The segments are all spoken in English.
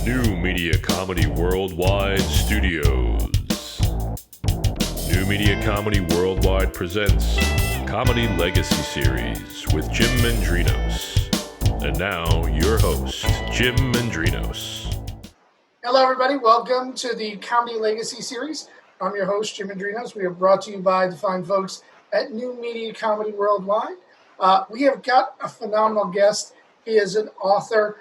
New Media Comedy Worldwide Studios. New Media Comedy Worldwide presents Comedy Legacy Series with Jim Mendrinos. And now, your host, Jim Mendrinos. Hello, everybody. Welcome to the Comedy Legacy Series. I'm your host, Jim Mendrinos. We are brought to you by the fine folks at New Media Comedy Worldwide. We have got a phenomenal guest. He is an author.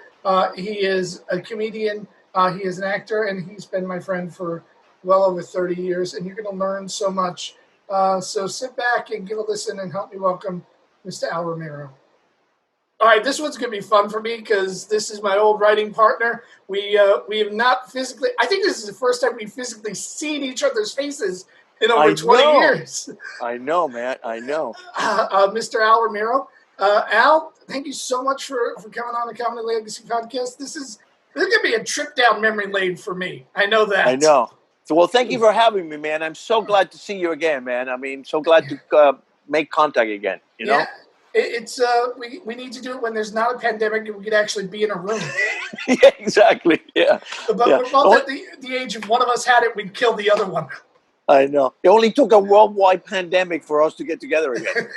He is a comedian. He is an actor, and he's been my friend for well over 30 years. And you're going to learn so much. So sit back and give a listen and help me welcome Mr. Al Romero. All right, this one's going to be fun for me because this is my old writing partner. We have not physically, I think this is the first time we've physically seen each other's faces in over 20 years. I know, man. I know. Mr. Al Romero. Al, thank you so much for coming on the Comedy Legacy podcast. This is going to be a trip down memory lane for me. I know that. I know. So, well, thank you for having me, man. I'm so glad to see you again, man. I mean, so glad to make contact again, you know? Yeah. It's we need to do it when there's not a pandemic and we could actually be in a room. Yeah, exactly. Yeah. But we're both at the age of one of us had it, we'd kill the other one. I know. It only took a worldwide pandemic for us to get together again.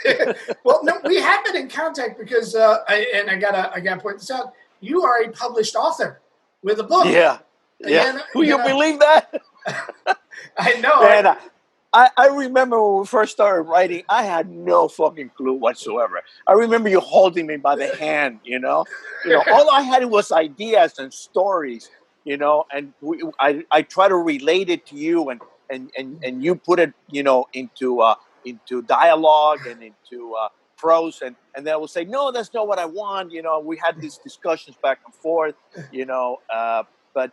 Well, no, we have been in contact because I gotta point this out. You are a published author with a book. Yeah. Yeah. Will you believe that? I know. Man, I remember when we first started writing, I had no fucking clue whatsoever. I remember you holding me by the hand, you know? All I had was ideas and stories, you know, and I try to relate it to you and you put it, you know, into dialogue and into prose and then I would say, no, that's not what I want. You know, we had these discussions back and forth, you know, but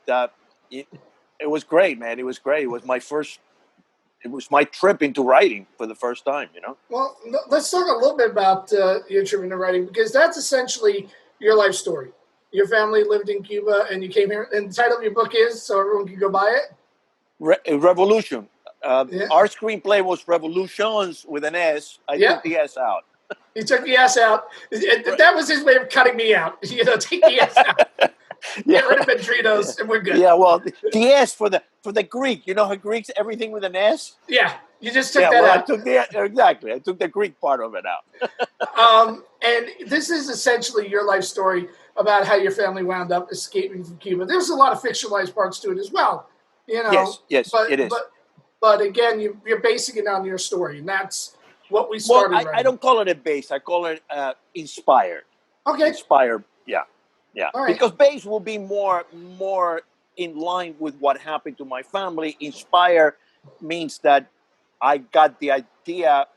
it was great, man. It was great. It was my trip into writing for the first time, you know? Well, let's talk a little bit about your trip into writing, because that's essentially your life story. Your family lived in Cuba, and you came here, and the title of your book is, so everyone can go buy it? Revolution. Our screenplay was Revolutions with an S. I took the S out. He took the S out. That was his way of cutting me out. You know, take the S out. Get rid of Mendrinos, and we're good. Yeah, well, the S for the Greek. You know how Greeks everything with an S? Yeah, you just took that out. I took the Greek part of it out. And this is essentially your life story about how your family wound up escaping from Cuba. There's a lot of fictionalized parts to it as well. You know, yes, it is. But again, you're basing it on your story, and that's what we started. Well, I don't call it a base. I call it inspired. Okay. Inspired. Yeah. All right. Because base will be more in line with what happened to my family. Inspire means that I got the idea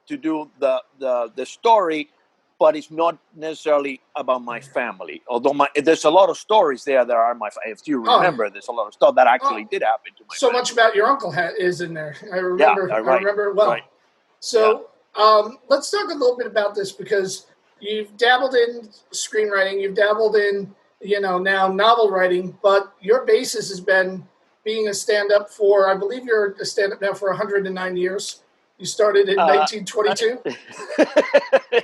to do the story, but it's not necessarily about my family. Although there's a lot of stories there that are my family. If you remember, there's a lot of stuff that actually did happen to my family. Much about your uncle is in there. I remember. I remember it well. Right. So let's talk a little bit about this, because you've dabbled in screenwriting, you've dabbled in, you know, now novel writing, but your basis has been being a stand-up for, I believe you're a stand-up now for 109 years. You started in 1922?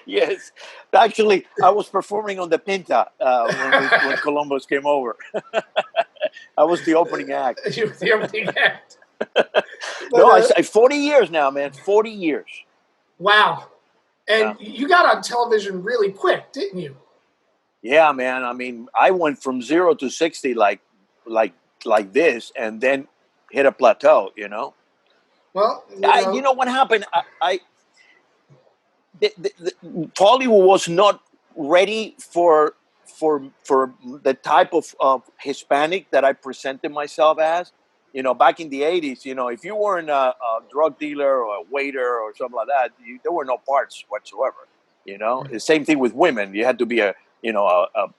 Yes. Actually, I was performing on the Pinta when Columbus came over. I was the opening act. You were the opening act. No, I 40 years now, man. 40 years. Wow. And you got on television really quick, didn't you? Yeah, man. I mean, I went from 0 to 60 like this, and then hit a plateau. You know. Well, you know what happened? Hollywood was not ready for the type of Hispanic that I presented myself as. You know, back in the 80s, you know, if you weren't a drug dealer or a waiter or something like that, there were no parts whatsoever. You know, the same thing with women. You had to be a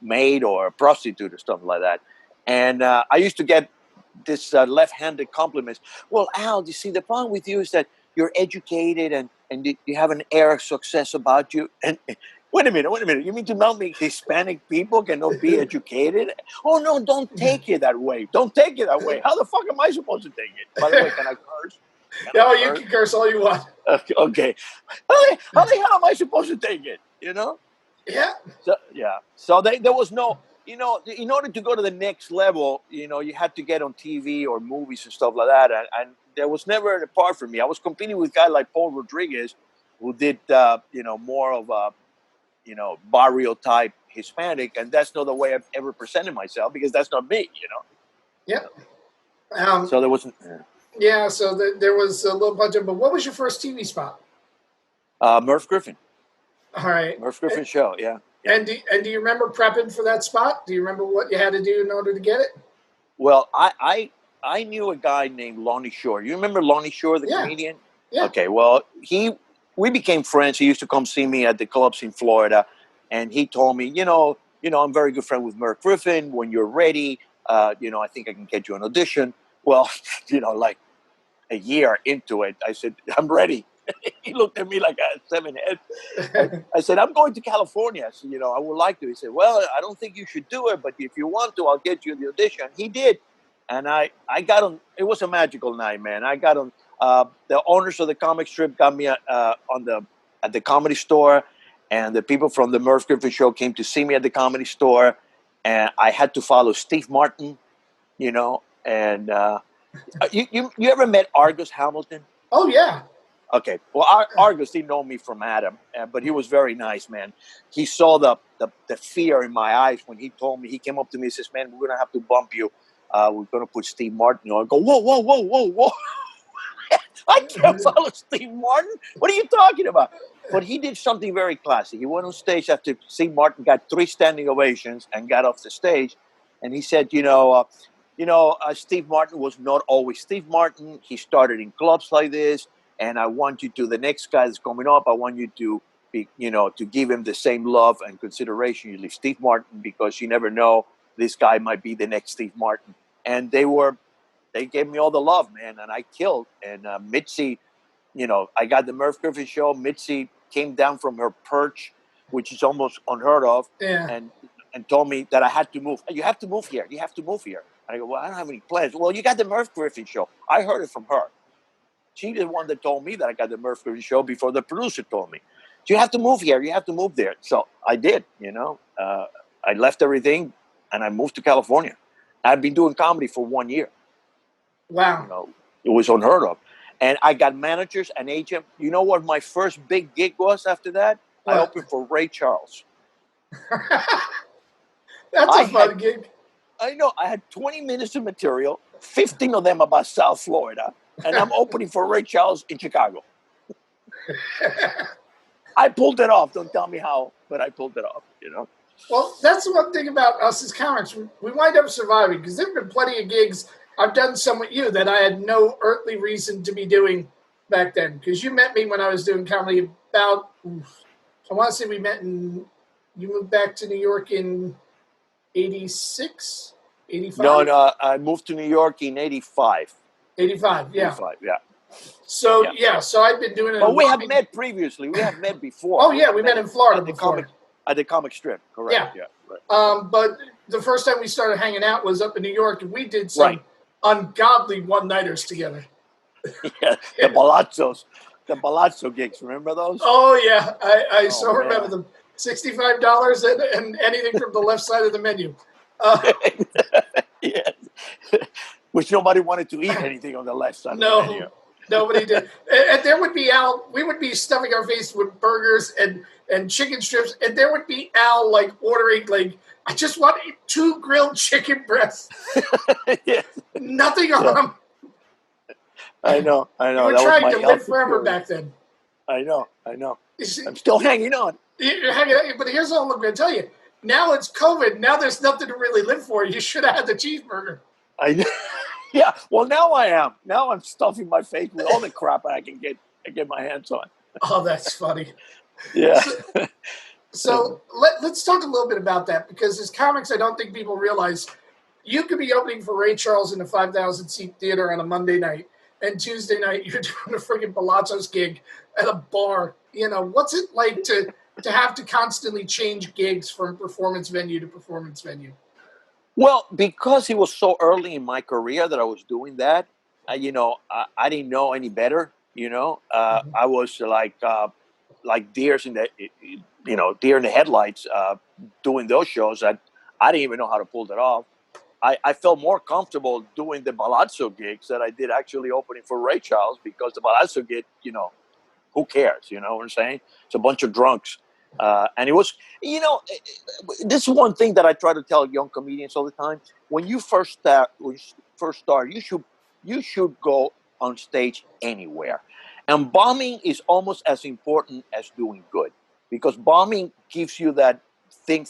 maid or a prostitute or something like that. And I used to get this left-handed compliments. Well, Al, you see, the problem with you is that you're educated and you have an air of success about you. And wait a minute. You mean to tell me Hispanic people cannot be educated? Oh, no, don't take it that way. Don't take it that way. How the fuck am I supposed to take it? By the way, can I curse? You can curse all you want. Okay. How the hell am I supposed to take it? You know? Yeah. So there was no you know, in order to go to the next level, you know, you had to get on TV or movies and stuff like that. And there was never a part for me. I was competing with a guy like Paul Rodriguez, who did, you know, more of a, you know, barrio type Hispanic. And that's not the way I've ever presented myself, because that's not me, you know. Yep. So there wasn't. Yeah, so there was a little budget. But what was your first TV spot? Murph Griffin. All right. Murph Griffin show, yeah. And do you remember prepping for that spot? Do you remember what you had to do in order to get it? Well, I knew a guy named Lonnie Shore. You remember Lonnie Shore, the comedian? Yeah. Okay, well, we became friends. He used to come see me at the clubs in Florida, and he told me, you know, I'm very good friend with Murph Griffin. When you're ready, you know, I think I can get you an audition. Well, you know, like a year into it, I said, I'm ready. He looked at me like I had 7 heads. I said, I'm going to California. So, you know, I would like to. He said, well, I don't think you should do it, but if you want to, I'll get you the audition. He did. And I got on. It was a magical night, man. I got on. The owners of the comic strip got me at the Comedy Store, and the people from the Murph Griffin show came to see me at the Comedy Store, and I had to follow Steve Martin, you know. And you ever met Argus Hamilton? Oh yeah. Okay. Well, Argus didn't know me from Adam, but he was very nice, man. He saw the fear in my eyes when he told me. He came up to me and says, "Man, we're gonna have to bump you. We're gonna put Steve Martin on." I go, whoa, whoa, whoa, whoa, whoa! I can't follow Steve Martin. What are you talking about? But he did something very classy. He went on stage after Steve Martin got 3 standing ovations and got off the stage, and he said, Steve Martin was not always Steve Martin. He started in clubs like this. And I want you to, the next guy that's coming up, I want you to be, you know, to give him the same love and consideration you leave Steve Martin, because you never know, this guy might be the next Steve Martin. And they gave me all the love, man, and I killed. And Mitzi, you know, I got the Murph Griffin show. Mitzi came down from her perch, which is almost unheard of, and told me that I had to move. You have to move here. You have to move here. And I go, well, I don't have any plans. Well, you got the Murph Griffin show. I heard it from her. She's the one that told me that I got the Murph Griffin show before the producer told me. So you have to move here. You have to move there. So I did, you know. I left everything and I moved to California. I'd been doing comedy for 1 year. Wow. You know, it was unheard of. And I got managers and agent. You know what my first big gig was after that? What? I opened for Ray Charles. That's a fun gig. I know. I had 20 minutes of material, 15 of them about South Florida. And I'm opening for Ray Charles in Chicago. I pulled it off. Don't tell me how, but I pulled it off, you know. Well, that's the one thing about us as comics. We wind up surviving, because there have been plenty of gigs I've done some with you that I had no earthly reason to be doing back then. Because you met me when I was doing comedy about, I want to say we met you moved back to New York in 86, 85? No, I moved to New York in 85. 85, yeah. 85, yeah. So, so I've been doing it. But we have met previously. We have met before. Oh, yeah, we met in Florida before. At the comic strip, correct. Yeah. Right. But the first time we started hanging out was up in New York, and we did some ungodly one-nighters together. Yeah, the Palazzo gigs. Remember those? Oh, yeah. I so remember them. $65 and anything from the left side of the menu. Yes. Which nobody wanted to eat anything on the left side of the menu. Nobody did. And there would be Al, we would be stuffing our face with burgers and chicken strips, and there would be Al, like, ordering, like, I just want 2 grilled chicken breasts. Yes. Nothing on them. I know. We were trying to live forever back then. I know. I'm still hanging on. You're hanging on, but here's all I'm going to tell you. Now it's COVID. Now there's nothing to really live for. You should have had the cheeseburger. Yeah, well, now I am. Now I'm stuffing my face with all the crap I can get my hands on. Oh, that's funny. Yeah. So let's talk a little bit about that, because as comics, I don't think people realize you could be opening for Ray Charles in a 5,000-seat theater on a Monday night, and Tuesday night you're doing a freaking Palazzo's gig at a bar. You know, what's it like to have to constantly change gigs from performance venue to performance venue? Well, because it was so early in my career that I was doing that, I didn't know any better. You know, I was like deers in the, deer in the headlights, doing those shows. I didn't even know how to pull that off. I felt more comfortable doing the Palazzo gigs than I did actually opening for Ray Charles, because the Palazzo gig, who cares? You know what I'm saying? It's a bunch of drunks. And it was, this is one thing that I try to tell young comedians all the time. When you first start, you should go on stage anywhere. And bombing is almost as important as doing good, because bombing gives you that thick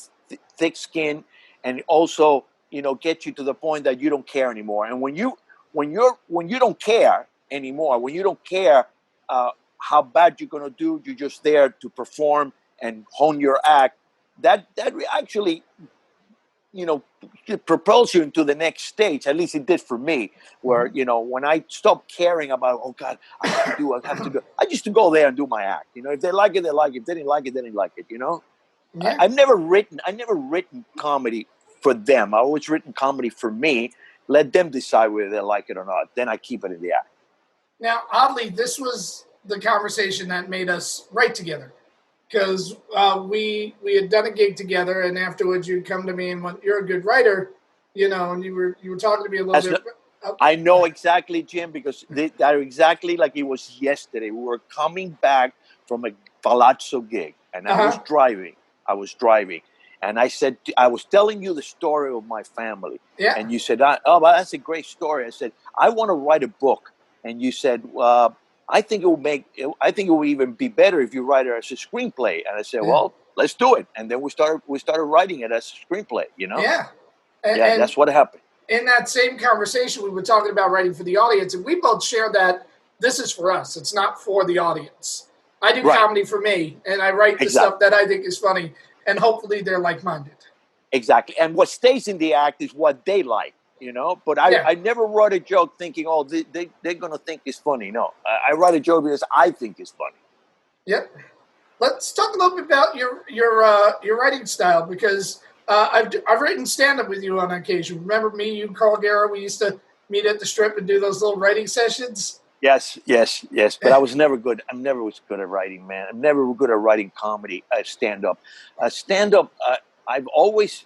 skin, and also, get you to the point that you don't care anymore. And when you don't care anymore, when you don't care how bad you're going to do, you're just there to perform and hone your act. That actually, it propels you into the next stage. At least it did for me. Where when I stopped caring about, oh God, I have to go. I used to go there and do my act. If they like it, they like it. If they didn't like it, they didn't like it. Yeah. I've never written comedy for them. I always written comedy for me. Let them decide whether they like it or not. Then I keep it in the act. Now, oddly, this was the conversation that made us write together, because we had done a gig together, and afterwards you'd come to me and went, "You're a good writer," and you were talking to me a little bit. I know exactly, Jim, because they're exactly like it was yesterday. We were coming back from a Palazzo gig, and I was driving. And I said, I was telling you the story of my family. Yeah. And you said, oh, well, that's a great story. I said, I want to write a book. And you said, I think it will even be better if you write it as a screenplay. And I said, well, let's do it. And then we started writing it as a screenplay, Yeah. And that's what happened. In that same conversation, we were talking about writing for the audience, and we both shared that this is for us. It's not for the audience. I do comedy for me, and I write the stuff that I think is funny, and hopefully they're like-minded. Exactly. And what stays in the act is what they like, But I never wrote a joke thinking, oh, they're going to think it's funny. No, I write a joke because I think it's funny. Yep. Let's talk a little bit about your writing style, because I've written stand-up with you on occasion. Remember me, you, Carl Guerra, we used to meet at the Strip and do those little writing sessions? Yes. But I was never good. I never was good at writing, man. I'm never good at writing comedy, stand-up. I've always...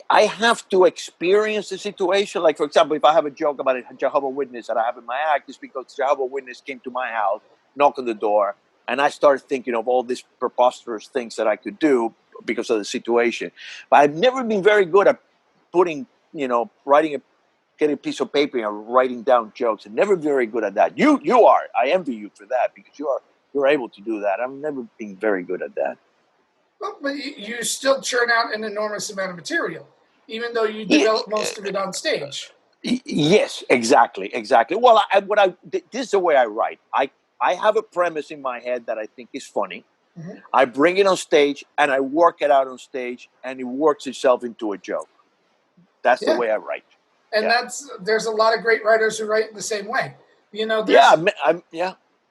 I have to experience the situation. Like, for example, if I have a joke about a Jehovah's Witness that I have in my act, it's because Jehovah's Witness came to my house, knocked on the door, and I started thinking of all these preposterous things that I could do because of the situation. But I've never been very good at getting a piece of paper and writing down jokes. I'm never very good at that. You are. I envy you for that, because you're able to do that. I've never been very good at that. Well, but you still churn out an enormous amount of material, even though you develop most of it on stage. Yes, exactly. Well, this is the way I write. I have a premise in my head that I think is funny. Mm-hmm. I bring it on stage, and I work it out on stage, and it works itself into a joke. That's the way I write. And there's a lot of great writers who write in the same way. I met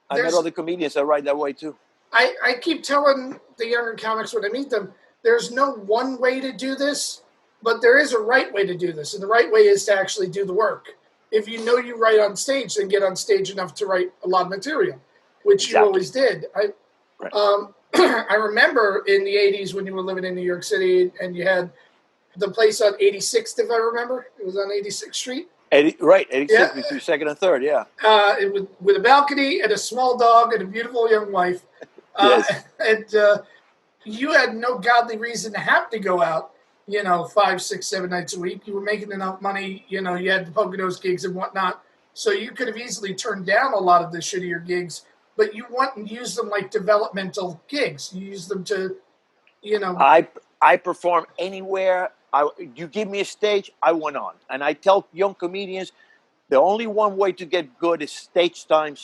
other comedians that write that way too. I keep telling the younger comics when I meet them, there's no one way to do this, but there is a right way to do this. And the right way is to actually do the work. If you know you write on stage, then get on stage enough to write a lot of material, which you always did. I remember in the 80s when you were living in New York City and you had the place on 86th, if I remember. It was on 86th Street. 86th between 2nd and 3rd, It was with a balcony and a small dog and a beautiful young wife. And you had no godly reason to have to go out, 5, 6, 7 nights a week. You were making enough money, you had the Poconos gigs and whatnot. So you could have easily turned down a lot of the shittier gigs, but you went and used them like developmental gigs. You used them to, I perform anywhere. You give me a stage, I went on. And I tell young comedians, the only one way to get good is stage time.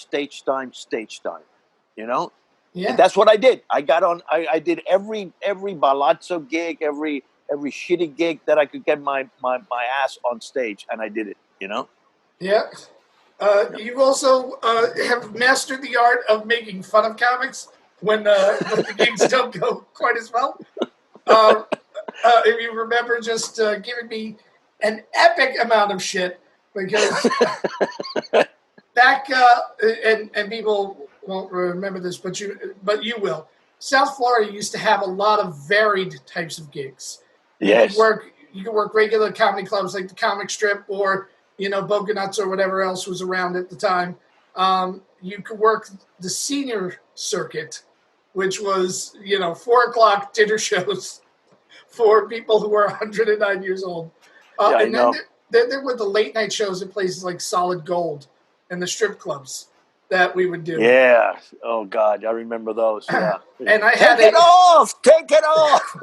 Yeah. And that's what I did. I got on. I did every Palazzo gig, every shitty gig that I could get my ass on stage, and I did it. Yeah. You also have mastered the art of making fun of comics when the gigs don't go quite as well. If you remember just giving me an epic amount of shit, because back and people won't remember this, but you will. South Florida used to have a lot of varied types of gigs. Yes. You could work regular comedy clubs like the Comic Strip or Boca Nuts or whatever else was around at the time. You could work the senior circuit, which was 4 o'clock dinner shows for people who were 109 years old. Yeah, I And then know. there were the late night shows at places like Solid Gold and the strip clubs that we would do. Yeah. Oh God, I remember those. Yeah. And I Take it off. Take it off.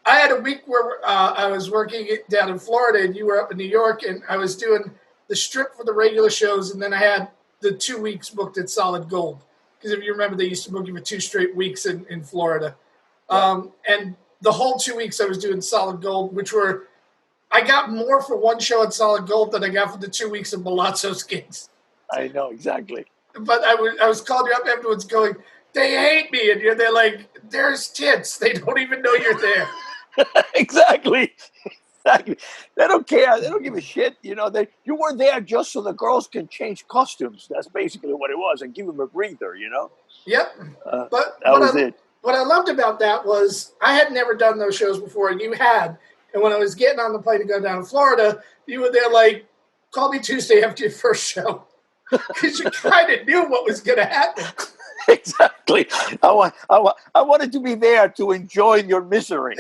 I had a week where I was working down in Florida and you were up in New York, and I was doing the strip for the regular shows, and then I had the 2 weeks booked at Solid Gold. Because if you remember, they used to book you for 2 straight weeks in Florida. And the whole 2 weeks I was doing Solid Gold, I got more for one show at Solid Gold than I got for the 2 weeks of Malazzo's gigs. I know, exactly. But I was calling you up afterwards going, they hate me. And they're like, there's tits. They don't even know you're there. Exactly. They don't care. They don't give a shit. You were there just so the girls can change costumes. That's basically what it was, and give them a breather. Yep. But that was it. What I loved about that was I had never done those shows before, and you had. And when I was getting on the plane to go down to Florida, you were there like, call me Tuesday after your first show. Because you kind of knew what was going to happen. Exactly. I wanted to be there to enjoy your misery.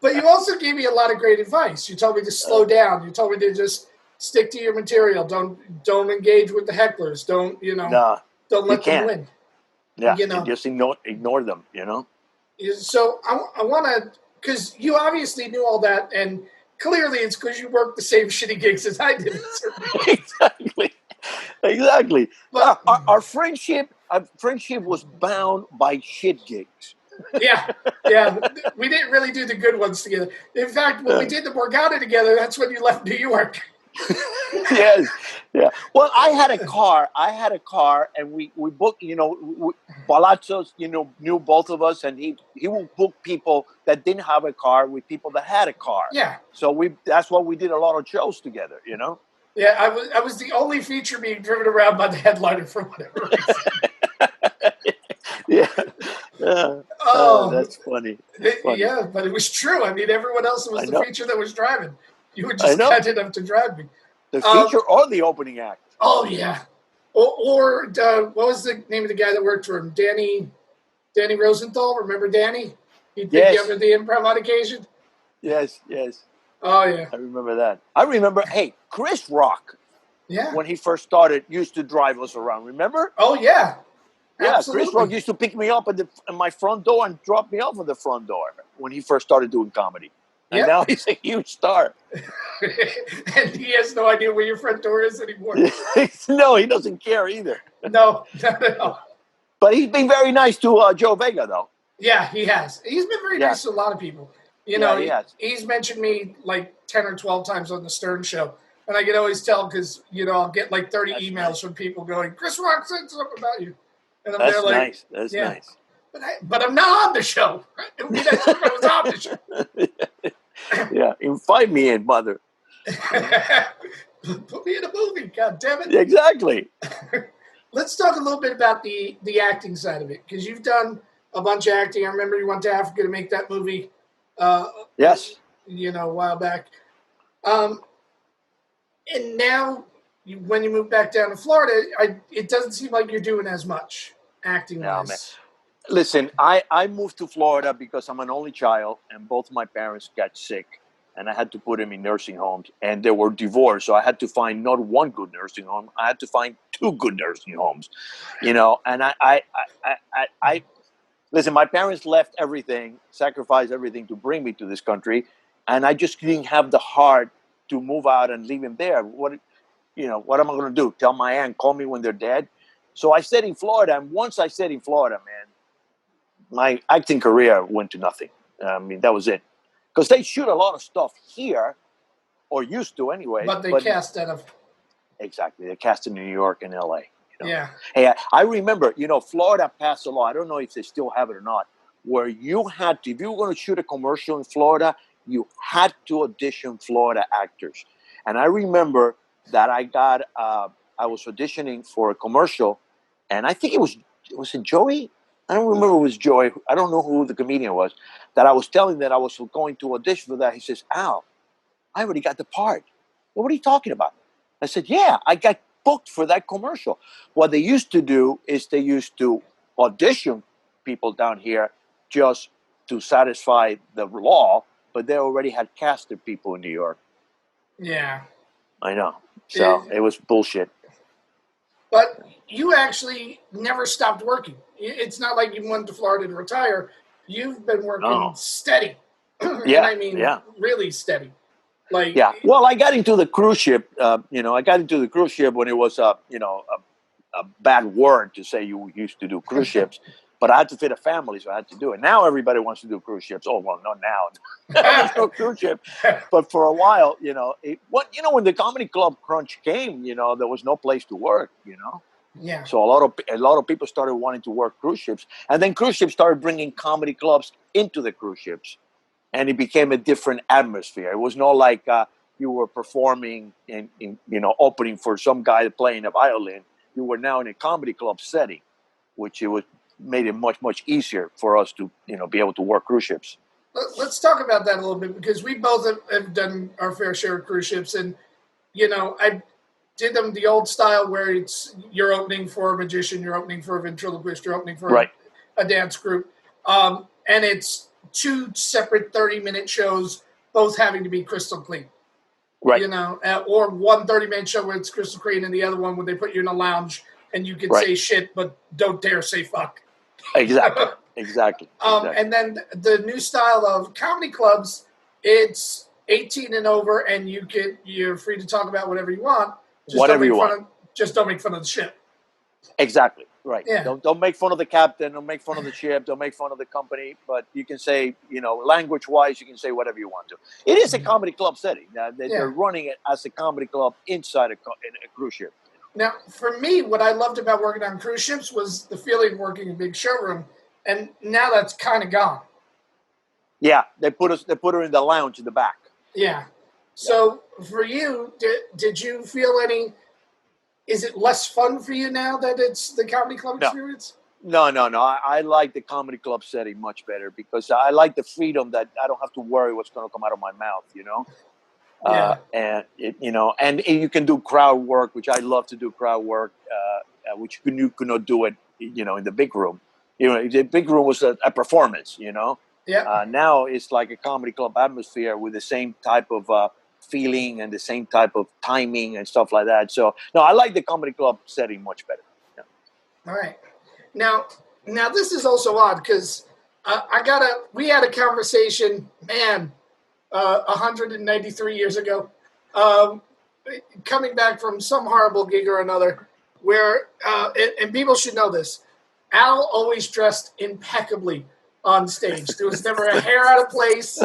But you also gave me a lot of great advice. You told me to slow down. You told me to just stick to your material. Don't engage with the hecklers. Don't let them win. Yeah, just ignore them. So I want to, because you obviously knew all that, and clearly it's because you worked the same shitty gigs as I did. Exactly. But Our friendship was bound by shit gigs. Yeah. We didn't really do the good ones together. In fact, when we did the Borgata together, that's when you left New York. Yes. Yeah. Well, I had a car, and we booked. Palazzo's, knew both of us, and he would book people that didn't have a car with people that had a car. Yeah. So that's why we did a lot of shows together. Yeah, I was the only feature being driven around by the headliner for whatever reason. Yeah. That's funny. Yeah, but it was true. I mean, everyone else was the feature that was driving. You were just kind enough to drive me. The feature or the opening act. Oh, yeah. Or what was the name of the guy that worked for him? Danny Rosenthal. Remember Danny? He'd pick you up at the Improv on occasion. Yes. Oh, yeah. I remember that. I remember, Chris Rock, when he first started, used to drive us around. Remember? Oh, yeah. Yeah, Absolutely. Chris Rock used to pick me up at my front door and drop me off at the front door when he first started doing comedy. And now he's a huge star. And he has no idea where your front door is anymore. No, he doesn't care either. No. But he's been very nice to Joe Vega, though. Yeah, he has. He's been very nice to a lot of people. He has. He's mentioned me like 10 or 12 times on the Stern Show. And I can always tell because, I'll get like 30 emails from people going, Chris Rock said something about you. And I'm there like, nice. That's nice. But I'm not on the show. It would be nice if I was on the show. Yeah, invite me in, mother. Put me in a movie, God damn it. Exactly. Let's talk a little bit about the acting side of it, because you've done a bunch of acting. I remember you went to Africa to make that movie. Yes. A while back. And now, when you move back down to Florida, it doesn't seem like you're doing as much acting-wise. No, listen, I moved to Florida because I'm an only child, and both my parents got sick, and I had to put them in nursing homes, and they were divorced, so I had to find not one good nursing home, I had to find 2 good nursing homes, and I listen, my parents left everything, sacrificed everything to bring me to this country, and I just didn't have the heart to move out and leave him there. What am I going to do? Tell my aunt, call me when they're dead? So I stayed in Florida, and once I stayed in Florida, man, my acting career went to nothing. I mean, that was it. Because they shoot a lot of stuff here, or used to anyway. But they cast out of... Exactly. They cast in New York and L.A. Yeah. Hey, I remember, Florida passed a law. I don't know if they still have it or not, where you had to, if you were going to shoot a commercial in Florida, you had to audition Florida actors. And I remember that I was auditioning for a commercial, and I think it was Joey? I don't remember it was Joy. I don't know who the comedian was that I was telling that I was going to audition for that. He says, Al, I already got the part. Well, what are you talking about? I said, yeah, I got booked for that commercial. What they used to do is they used to audition people down here just to satisfy the law, but they already had casted people in New York. Yeah. I know. So it was bullshit. But you actually never stopped working. It's not like you went to Florida to retire. You've been working steady. Yeah, and I mean, really steady. Like, yeah. Well, I got into the cruise ship. I got into the cruise ship when it was a bad word to say you used to do cruise ships. But I had to fit a family, so I had to do it. Now everybody wants to do cruise ships. Oh, well, not now. There's no cruise ship. But for a while, when the comedy club crunch came, there was no place to work, Yeah. So a lot of people started wanting to work cruise ships. And then cruise ships started bringing comedy clubs into the cruise ships. And it became a different atmosphere. It was not like you were performing in opening for some guy playing a violin. You were now in a comedy club setting, which made it much, much easier for us to, be able to work cruise ships. Let's talk about that a little bit, because we both have done our fair share of cruise ships. And, I did them the old style where it's you're opening for a magician, you're opening for a ventriloquist, you're opening for a dance group. And it's two separate 30-minute shows, both having to be crystal clean. Right. Or one 30-minute show where it's crystal clean, and the other one where they put you in a lounge and you can say shit, but don't dare say fuck. Exactly. And then the new style of comedy clubs, it's 18 and over, and you're free to talk about whatever you want. Just don't make fun of the ship. Exactly. Right. Yeah. Don't make fun of the captain. Don't make fun of the ship. Don't make fun of the company. But you can say, language-wise, you can say whatever you want to. It is a comedy club setting. They're running it as a comedy club inside a cruise ship. Now, for me, what I loved about working on cruise ships was the feeling of working in a big showroom, and now that's kind of gone. Yeah, they put her in the lounge in the back. Yeah. So for you, did you feel any? Is it less fun for you now that it's the comedy club experience? No. I like the comedy club setting much better because I like the freedom that I don't have to worry what's going to come out of my mouth. And you can do crowd work, which I love to do crowd work, which you could not do it, in the big room. The big room was a performance. Yeah. Now it's like a comedy club atmosphere with the same type of feeling and the same type of timing and stuff like that. So no, I like the comedy club setting much better. Yeah. All right. Now this is also odd because we had a conversation, 193 years ago, coming back from some horrible gig or another, where and people should know this. Al always dressed impeccably on stage. There was never a hair out of place.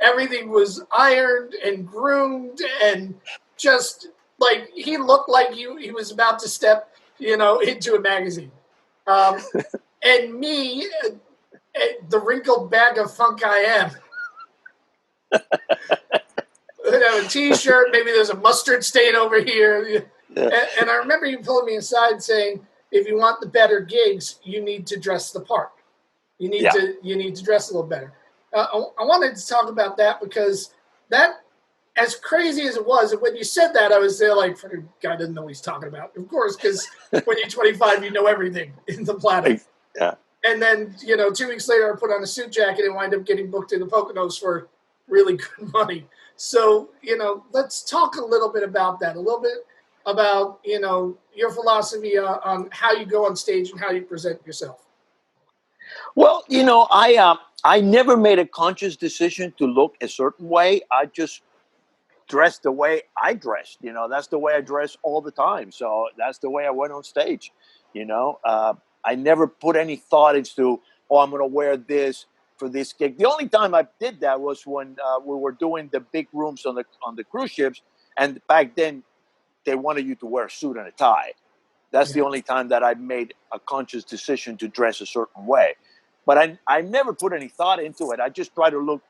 Everything was ironed and groomed, and just like he looked like he was about to step, into a magazine. And me, the wrinkled bag of funk I am. A t-shirt, maybe there's a mustard stain over here. Yeah. And I remember you pulling me aside saying, if you want the better gigs, you need to dress the part. You need to dress a little better. I wanted to talk about that because that, as crazy as it was, and when you said that, I was there like, the guy doesn't know what he's talking about. Of course, because when you're 25, you know everything in the planet. Yeah. And then, 2 weeks later, I put on a suit jacket and wind up getting booked in the Poconos for really good money. So, let's talk a little bit about that, a little bit about, your philosophy on how you go on stage and how you present yourself. Well, I never made a conscious decision to look a certain way. I just dressed the way I dressed. That's the way I dress all the time. So that's the way I went on stage. I never put any thought into, I'm going to wear this for this gig. The only time I did that was when we were doing the big rooms on the cruise ships, and back then they wanted you to wear a suit and a tie. That's the only time that I made a conscious decision to dress a certain way. But I never put any thought into it. I just try to look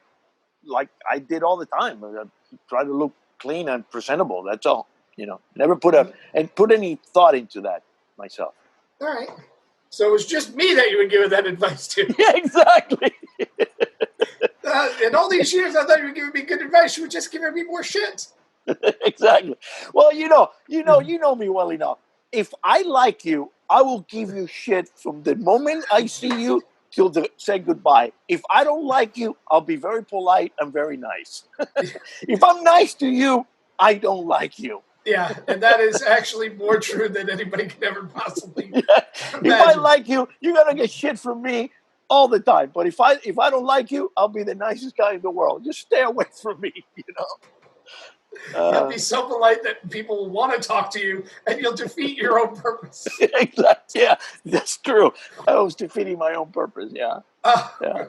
like I did all the time. I try to look clean and presentable. That's all. Never put any thought into that myself. All right. So it was just me that you were giving that advice to. Yeah, exactly. In all these years, I thought you were giving me good advice. You were just giving me more shit. Exactly. Well, you know me well enough. If I like you, I will give you shit from the moment I see you till say goodbye. If I don't like you, I'll be very polite and very nice. If I'm nice to you, I don't like you. Yeah, and that is actually more true than anybody could ever possibly If imagine. I like you, you're gonna get shit from me all the time. But if I don't like you, I'll be the nicest guy in the world. Just stay away from me, You'll be so polite that people will want to talk to you, and you'll defeat your own purpose. Exactly. Yeah, that's true. I was defeating my own purpose. Yeah. Yeah.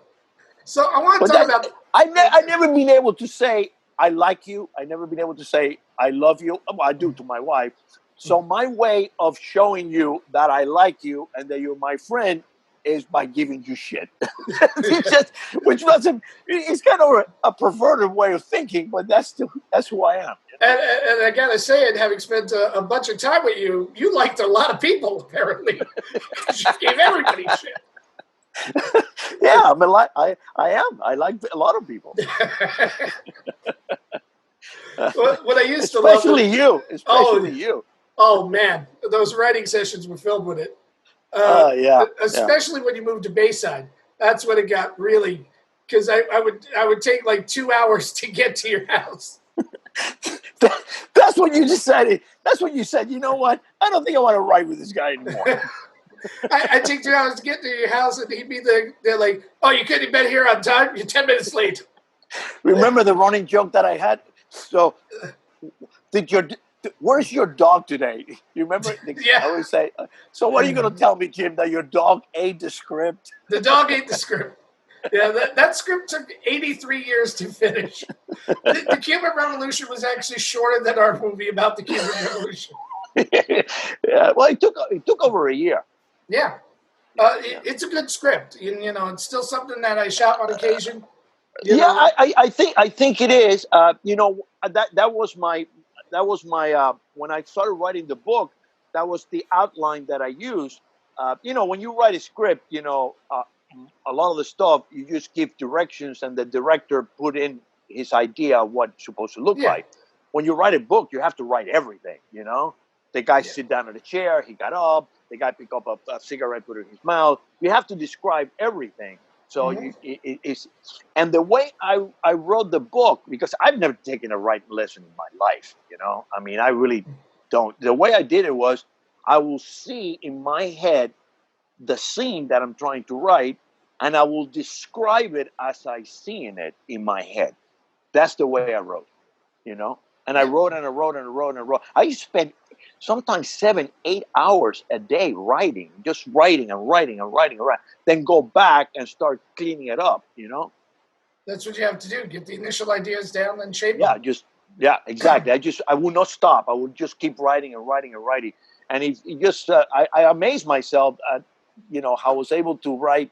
So I want to talk about. I never been able to say I like you. I never been able to say I love you. Well, I do to my wife. So my way of showing you that I like you and that you're my friend is by giving you shit. It's kind of a perverted way of thinking, but that's who I am. And I gotta say it, having spent a bunch of time with you, you liked a lot of people apparently. You gave everybody shit. Yeah, I am. I like a lot of people. What I used to especially love, you. Oh man, those writing sessions were filled with it. Yeah. Especially when you moved to Bayside. That's when it got really, because I would take like 2 hours to get to your house. That's when you decided. That's when you said, you know what? I don't think I want to write with this guy anymore. I'd take 2 hours to get to your house, and he'd be they're like, oh, you couldn't have been here on time? You're 10 minutes late. Remember the running joke that I had? So, where's your dog today? You remember? Yeah. I always say, so what are you going to tell me, Jim, that your dog ate the script? The dog ate the script. Yeah, that script took 83 years to finish. The Cuban Revolution was actually shorter than our movie about the Cuban Revolution. Yeah, well, it took over a year. Yeah. It's a good script. It's still something that I shot on occasion. I think it is. That was my when I started writing the book, that was the outline that I used. When you write a script, a lot of the stuff you just give directions and the director put in his idea of what it's supposed to look like. When you write a book, you have to write everything. The guy sit down in a chair, he got up. The guy picked up a cigarette, put it in his mouth. You have to describe everything. So it's, and the way I wrote the book, because I've never taken a writing lesson in my life, I mean, I really don't. The way I did it was I will see in my head the scene that I'm trying to write, and I will describe it as I see it in my head. That's the way I wrote, and I wrote and I wrote and I wrote and I wrote. I used to spend sometimes 7-8 hours a day writing, just writing and writing and writing and writing. Then go back and start cleaning it up, That's what you have to do. Get the initial ideas down, then shape them. Exactly. I will not stop. I will just keep writing and writing and writing. And it just, I amazed myself at, how I was able to write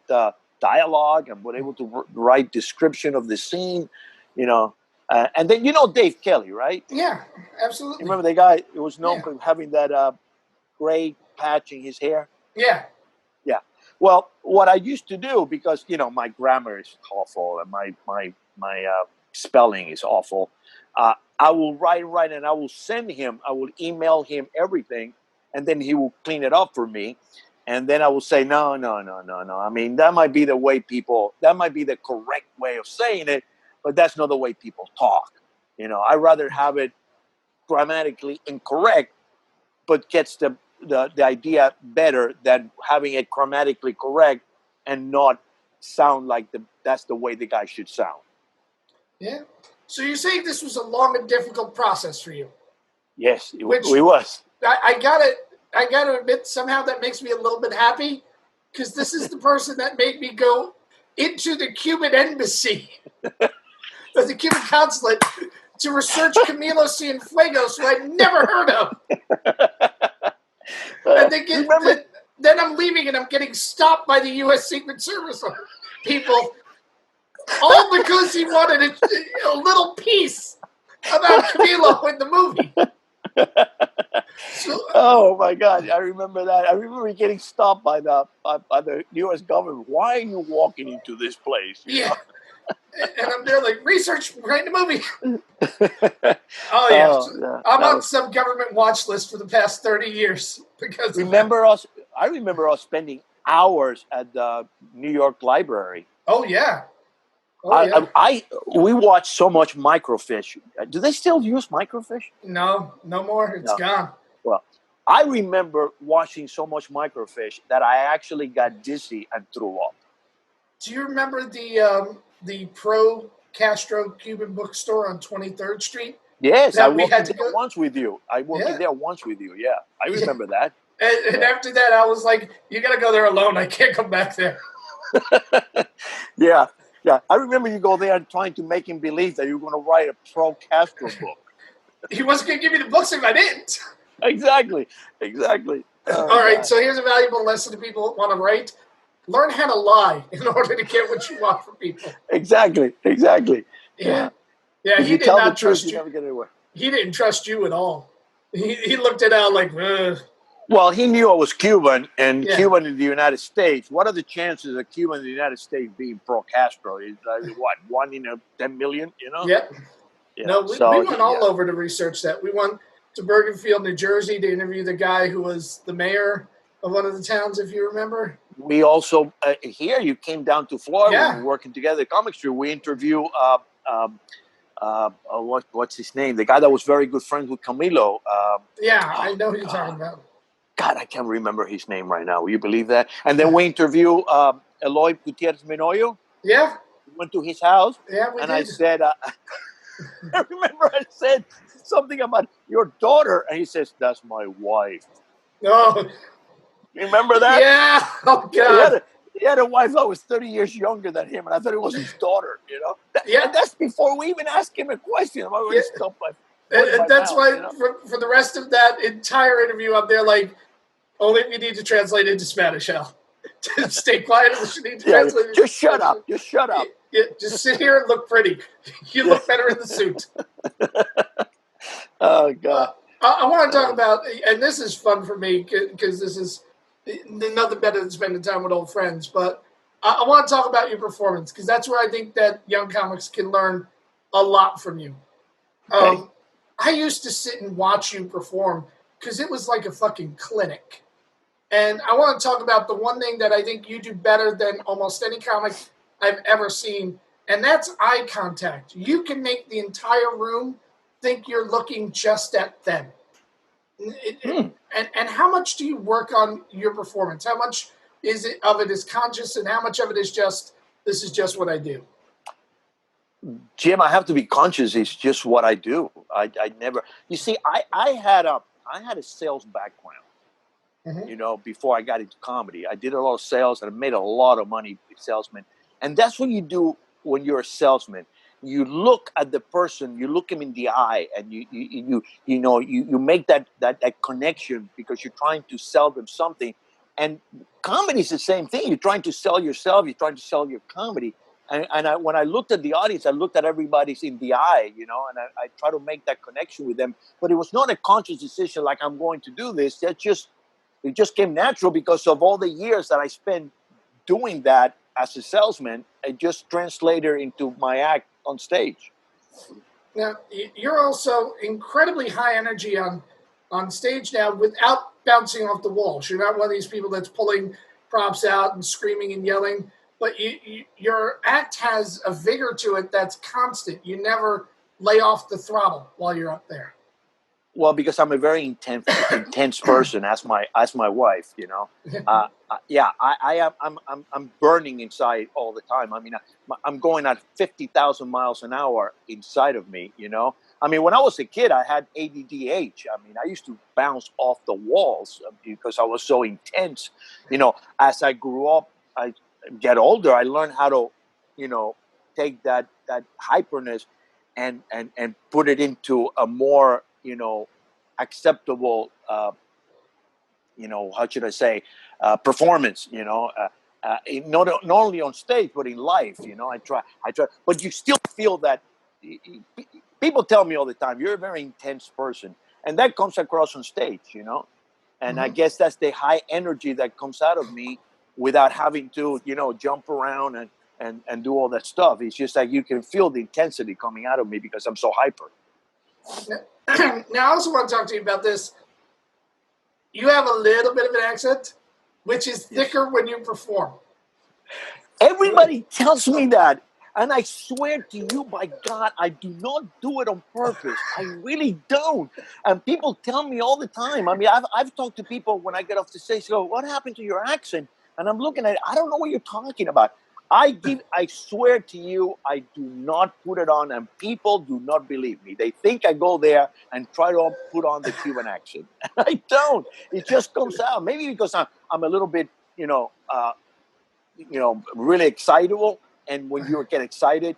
dialogue and was able to write description of the scene, and then Dave Kelly, right? Yeah, absolutely. You remember the guy who was known for having that gray patch in his hair? Yeah. Yeah. Well, what I used to do, because my grammar is awful and my spelling is awful, I will write, and I will send him. I will email him everything, and then he will clean it up for me. And then I will say, no. I mean, that might be the correct way of saying it, but that's not the way people talk. I'd rather have it grammatically incorrect, but gets the idea better than having it grammatically correct and not sound like that's the way the guy should sound. Yeah. So you're saying this was a long and difficult process for you? Yes, it was. I gotta admit, somehow that makes me a little bit happy, because this is the person that made me go into the Cuban embassy, or the Cuban consulate, to research Camilo Cienfuegos, who I'd never heard of. And then I'm leaving and I'm getting stopped by the U.S. Secret Service people, all because he wanted a little piece about Camilo in the movie. So, Oh my God, I remember that. I remember getting stopped by the U.S. government. Why are you walking into this place? yeah. And I'm there like, research, writing a movie. know. Oh, yeah. Oh, yeah, I'm that on was. some government watch list for the past 30 years because of that. Remember us? I remember us spending hours at the New York Library. Oh, yeah. Oh, yeah. We watched so much microfiche. Do they still use microfiche? No, no more. It's No. gone. Well, I remember watching so much microfiche that I actually got dizzy and threw up. Do you remember the pro Castro Cuban bookstore on 23rd Street Yes, I that we walked in had to there go? once with you. I walked in Yeah. there once with you. Yeah, I Yeah. remember that. And Yeah. after that, I was like, you got to go there alone. I can't come back there. Yeah, yeah. I remember you go there and trying to make him believe that you were going to write a pro Castro book. He wasn't going to give me the books if I didn't. Exactly. Oh, All right, God. so here's a valuable lesson to people that want to write. Learn how to lie in order to get what you want from people. Exactly. Yeah. Yeah, If he you did tell the not truth, trust you you. never get anywhere. He didn't trust you at all. He looked it out like, Well, he knew I was Cuban and yeah. Cuban in the United States. What are the chances of Cuban in the United States being pro Castro? Is what, 1 in 10 million? Yep. No, we So went all over to research that. We went to Bergenfield, New Jersey to interview the guy who was the mayor of one of the towns, if you remember. we also here you came down to Florida when we Yeah. were working together at Comic Street. We interview what's his name? The guy that was very good friends with Camilo. Yeah, I know who you're talking about. God, I can't remember his name right now. Will you believe that? And then we interview Eloy Gutierrez Menoyo. Yeah. We went to his house, Yeah, we and did. I said, I remember I said something about your daughter, and he says, "That's my wife." Oh, Remember that? yeah. Oh, Yeah, God. he had a wife that was 30 years younger than him, and I thought it was his daughter, Yeah. And that's before we even asked him a question. I'm already Yeah. stuffed my foot in And my that's mouth, why for the rest of that entire interview, I'm there like, only if you need to translate into Spanish, Al. Stay quiet unless you need to Yeah, translate it. just shut up. Just shut up. Yeah, just sit here and look pretty. You look better in the suit. Oh, God. I want to talk about, and this is fun for me because this is nothing better than spending time with old friends, but I want to talk about your performance because that's where I think that young comics can learn a lot from you. Okay. I used to sit and watch you perform because it was like a fucking clinic. And I want to talk about the one thing that I think you do better than almost any comic I've ever seen, and that's eye contact. You can make the entire room think you're looking just at them. And how much do you work on your performance? How much of it is conscious, and how much of it is just, this is just what I do? Jim, I have to be conscious. It's just what I do. I never. You see, I had a sales background. Before I got into comedy, I did a lot of sales and I made a lot of money as a salesman. And that's what you do when you're a salesman. You look at the person, you look him in the eye, and you make that connection because you're trying to sell them something. And comedy is the same thing. You're trying to sell yourself. You're trying to sell your comedy. And when I looked at the audience, I looked at everybody's in the eye, and I try to make that connection with them. But it was not a conscious decision like I'm going to do this. It just came natural because of all the years that I spent doing that as a salesman. It just translated into my act on stage. Now, you're also incredibly high energy on stage now without bouncing off the walls. You're not one of these people that's pulling props out and screaming and yelling, but your act has a vigor to it that's constant. You never lay off the throttle while you're up there. Well, because I'm a very intense person, as my wife, yeah, I'm burning inside all the time. I mean, I'm going at 50,000 miles an hour inside of me. I mean, when I was a kid, I had ADDH. I mean, I used to bounce off the walls because I was so intense. As I grew up, I get older, I learned how to, take that hyperness and put it into a more acceptable, how should I say, performance, not only on stage, but in life, I try, but you still feel that people tell me all the time, you're a very intense person. and that comes across on stage, and I guess that's the high energy that comes out of me without having to, jump around and do all that stuff. It's just like you can feel the intensity coming out of me because I'm so hyper. Now, I also want to talk to you about this. You have a little bit of an accent, which is thicker when you perform. Everybody tells me that. And I swear to you, by God, I do not do it on purpose. I really don't. And people tell me all the time. I mean, I've talked to people when I get off the stage, go, what happened to your accent? And I'm looking at it. I don't know what you're talking about. I swear to you, I do not put it on, and people do not believe me. They think I go there and try to put on the Cuban accent. I don't. It just comes out. Maybe because I'm a little bit, really excitable. And when you get excited,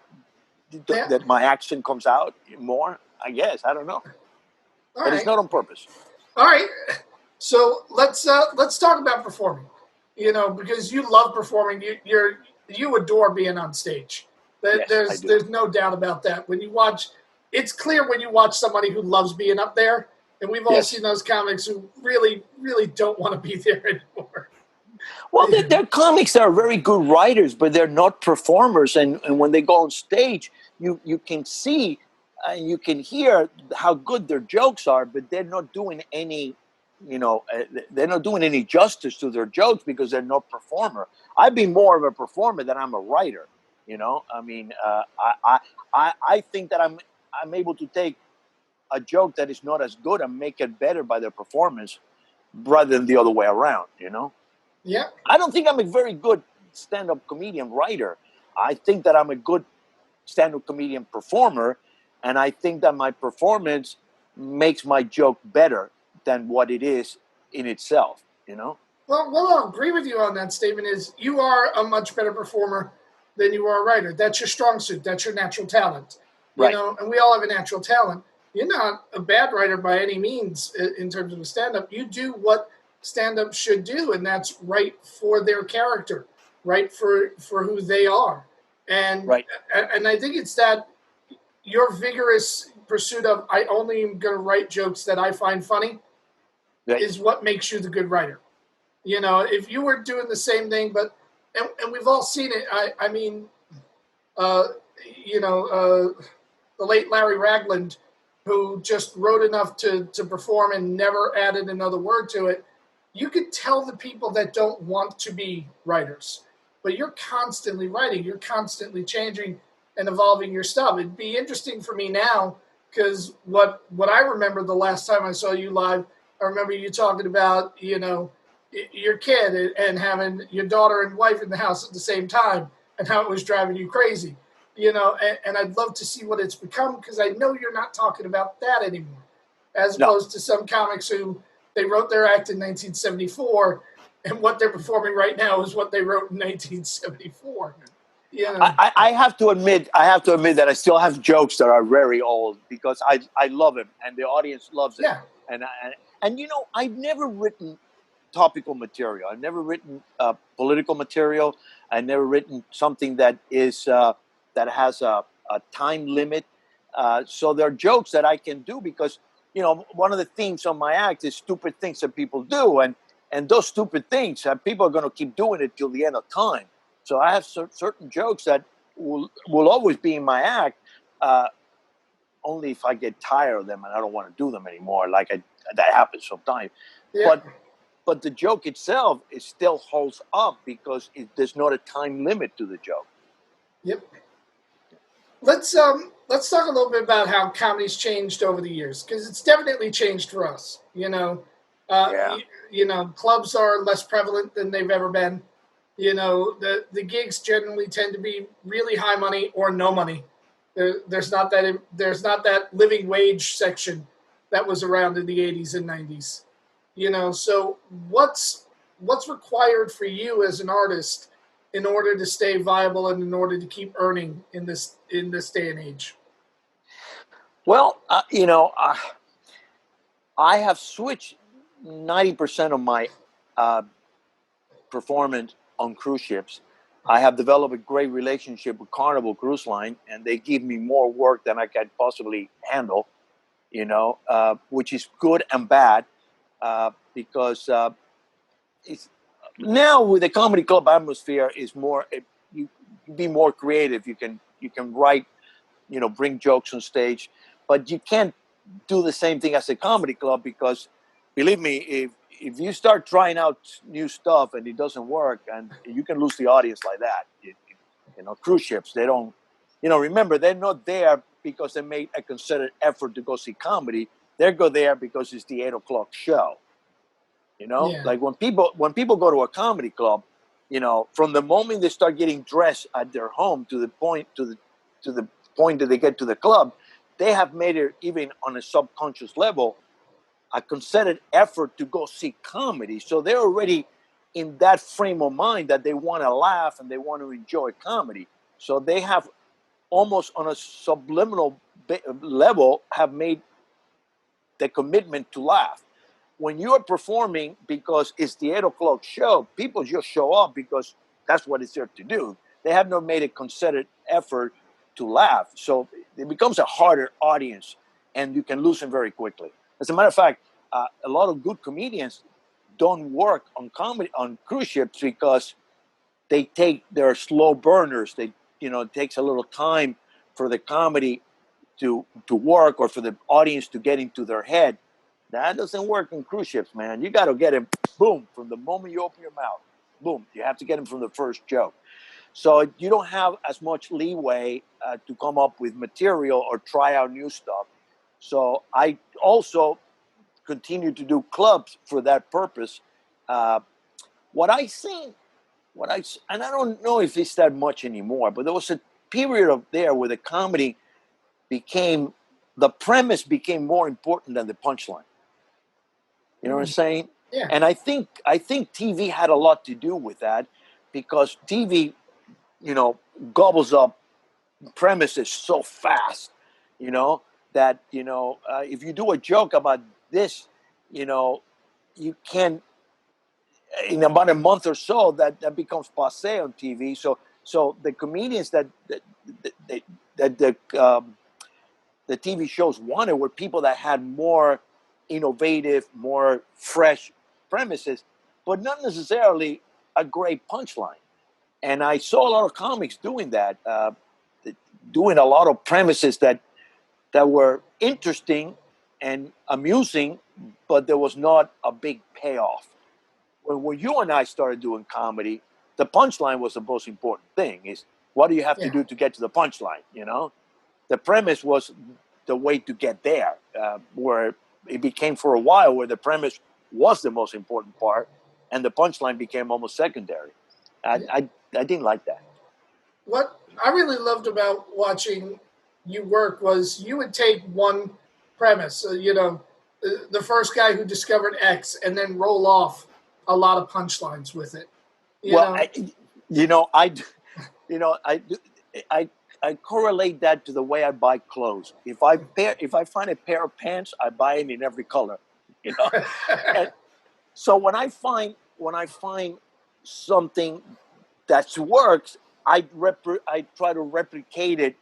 that my accent comes out more, I guess. I don't know. But it's not on purpose. All right. So let's talk about performing. Because you love performing. You adore being on stage. There's no doubt about that. When you watch, it's clear when you watch somebody who loves being up there. And we've all seen those comics who really, really don't want to be there anymore. Well, they're comics that are very good writers, but they're not performers. And when they go on stage, you can see and you can hear how good their jokes are, but they're not doing any, they're not doing any justice to their jokes because they're not performer. I'd be more of a performer than I'm a writer. I mean, I think that I'm able to take a joke that is not as good and make it better by their performance rather than the other way around, Yeah. I don't think I'm a very good stand-up comedian writer. I think that I'm a good stand-up comedian performer, and I think that my performance makes my joke better than what it is in itself, Well, I'll agree with you on that statement. Is you are a much better performer than you are a writer. That's your strong suit. That's your natural talent. Right. And we all have a natural talent. You're not a bad writer by any means in terms of a stand-up. You do what stand-up should do, and that's right for their character, right for who they are. And and I think it's that your vigorous pursuit of I only am going to write jokes that I find funny is what makes you the good writer. If you were doing the same thing, but and we've all seen it. I mean, the late Larry Ragland, who just wrote enough to perform and never added another word to it. You could tell the people that don't want to be writers, but you're constantly writing. You're constantly changing and evolving your stuff. It'd be interesting for me now because what I remember the last time I saw you live, I remember you talking about, your kid and having your daughter and wife in the house at the same time and how it was driving you crazy, and I'd love to see what it's become because I know you're not talking about that anymore, as opposed to some comics who they wrote their act in 1974, and what they're performing right now is what they wrote in 1974. I have to admit that I still have jokes that are very old because I love them and the audience loves it. Yeah. And I've never written topical material. I've never written political material. I've never written something that is that has a time limit. So there are jokes that I can do because. One of the themes on my act is stupid things that people do. And those stupid things, people are going to keep doing it till the end of time. So I have certain jokes that will always be in my act, only if I get tired of them and I don't want to do them anymore. That happens sometimes. Yeah. But the joke itself, it still holds up because there's not a time limit to the joke. Yep. Let's talk a little bit about how comedy's changed over the years because it's definitely changed for us. Clubs are less prevalent than they've ever been. The gigs generally tend to be really high money or no money. There's not that living wage section that was around in the 80s and 90s. So what's required for you as an artist in order to stay viable and in order to keep earning in this day and age? Well, I have switched 90% of my performance on cruise ships. I have developed a great relationship with Carnival Cruise Line, and they give me more work than I can possibly handle. which is good and bad, because it's now with the comedy club atmosphere is more, you be more creative. You can write, bring jokes on stage, but you can't do the same thing as a comedy club, because believe me, if you start trying out new stuff and it doesn't work, and you can lose the audience like that. Cruise ships, they don't, remember, they're not there because they made a concerted effort to go see comedy. They go there because it's the 8 o'clock show. Yeah. Like when people go to a comedy club, from the moment they start getting dressed at their home to the point that they get to the club, they have made it, even on a subconscious level, a concerted effort to go see comedy. So they're already in that frame of mind that they want to laugh and they want to enjoy comedy. So they have almost on a subliminal level have made the commitment to laugh. When you are performing because it's the 8 o'clock show, people just show up because that's what it's there to do. They have not made a concerted effort to laugh. So it becomes a harder audience, and you can lose them very quickly. As a matter of fact, a lot of good comedians don't work on comedy on cruise ships because they take their slow burners. It takes a little time for the comedy to work, or for the audience to get into their head. That doesn't work on cruise ships, man. You got to get him, boom, from the moment you open your mouth. Boom. You have to get him from the first joke. So you don't have as much leeway to come up with material or try out new stuff. So I also continue to do clubs for that purpose. What I see, and I don't know if it's that much anymore, but there was a period of there where the comedy the premise became more important than the punchline. You know what I'm saying? Yeah. And I think TV had a lot to do with that, because TV, gobbles up premises so fast, that, if you do a joke about this, you can, in about a month or so, that becomes passé on TV. So the comedians that the TV shows wanted were people that had more innovative, more fresh premises, but not necessarily a great punchline. And I saw a lot of comics doing that, doing a lot of premises that were interesting and amusing, but there was not a big payoff. When you and I started doing comedy, the punchline was the most important thing. Is what do you have to do to get to the punchline? The premise was the way to get there, where it became for a while where the premise was the most important part and the punchline became almost secondary. I didn't like that. What I really loved about watching you work was you would take one premise, the first guy who discovered X, and then roll off a lot of punchlines with it. I correlate that to the way I buy clothes. If I find a pair of pants, I buy it in every color. And so when I find something that works, I try to replicate it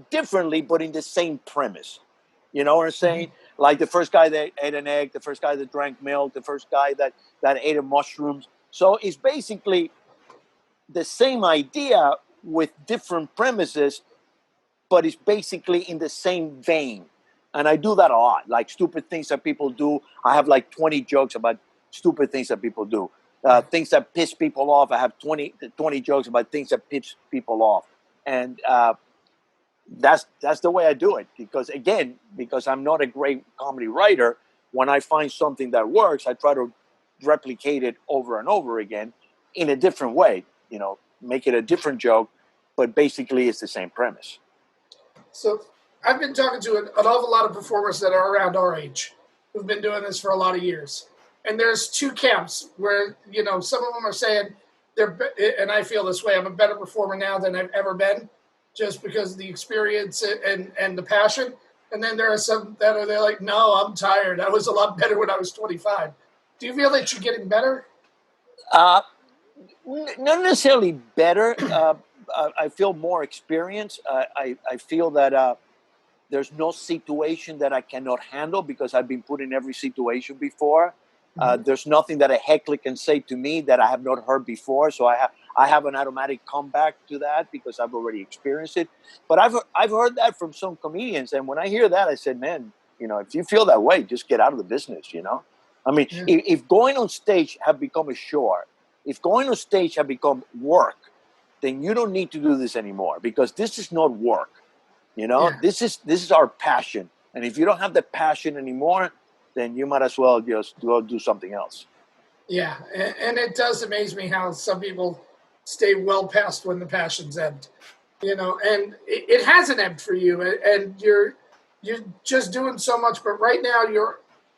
differently, but in the same premise. You know what I'm saying? Mm-hmm. Like the first guy that ate an egg, the first guy that drank milk, the first guy that ate mushrooms. So it's basically the same idea with different premises, but it's basically in the same vein. And I do that a lot, like stupid things that people do. I have like 20 jokes about stupid things that people do. Things that piss people off. I have 20 jokes about things that piss people off. And that's the way I do it. Because I'm not a great comedy writer, when I find something that works, I try to replicate it over and over again in a different way. Make it a different joke, but basically it's the same premise. So I've been talking to an awful lot of performers that are around our age who've been doing this for a lot of years. And there's two camps where, some of them are saying and I feel this way, I'm a better performer now than I've ever been, just because of the experience and the passion. And then there are some they're like, no, I'm tired. I was a lot better when I was 25. Do you feel that you're getting better? Not necessarily better. I feel more experienced. I feel that There's no situation that I cannot handle because I've been put in every situation before. There's nothing that a heckler can say to me that I have not heard before. So I have an automatic comeback to that because I've already experienced it. But I've heard that from some comedians. And when I hear that, I said, man, if you feel that way, just get out of the business, I mean, if going on stage have become a chore, if going on stage have become work, then you don't need to do this anymore because this is not work. This is our passion. And if you don't have the passion anymore, then you might as well just go do something else. Yeah, and it does amaze me how some people stay well past when the passion's ebbed, and it hasn't ebbed for you, and you're just doing so much. But right now,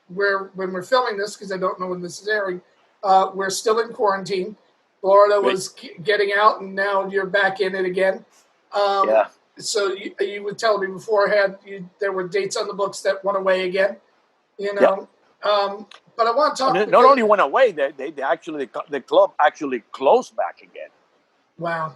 when we're filming this, because I don't know when this is airing, we're still in quarantine. Florida was getting out, and now you're back in it again. So you would tell me beforehand there were dates on the books that went away again, but I want to talk. Not only went away, they actually the club actually closed back again. Wow.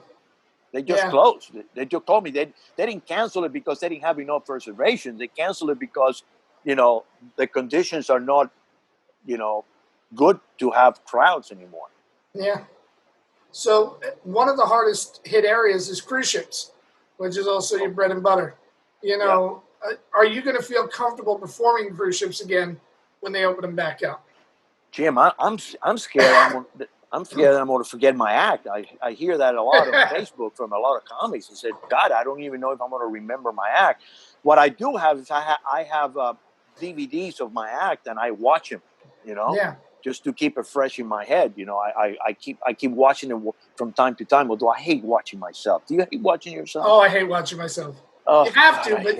They just closed. They just told me they didn't cancel it because they didn't have enough reservations. They canceled it because the conditions are not good to have crowds anymore. Yeah. So one of the hardest hit areas is cruise ships, which is also your bread and butter. Are you going to feel comfortable performing cruise ships again when they open them back up? Jim, I'm scared. I'm scared that I'm going to forget my act. I hear that a lot on Facebook from a lot of comics. I said, God, I don't even know if I'm going to remember my act. What I do have is I have DVDs of my act and I watch them. Just to keep it fresh in my head. I keep watching it from time to time. Although I hate watching myself. Do you hate watching yourself? Oh, I hate watching myself. Oh, you have to, God, but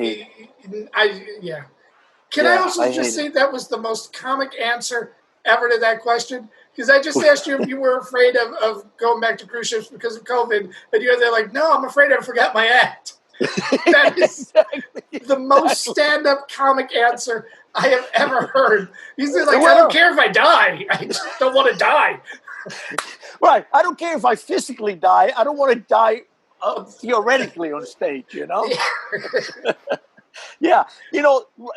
Can I also just say that was the most comic answer ever to that question? Because I just asked you if you were afraid of going back to cruise ships because of COVID, and you're there like, no, I'm afraid I forgot my act. That is the most stand-up comic answer I have ever heard. He's like, I don't care if I die. I just don't want to die. Right. I don't care if I physically die. I don't want to die theoretically on stage, Yeah.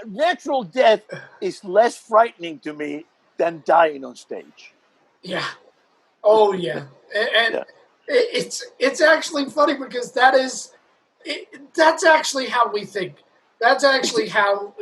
Natural death is less frightening to me than dying on stage. Yeah. Oh, yeah. And it's actually funny because that's actually how we think. That's actually how,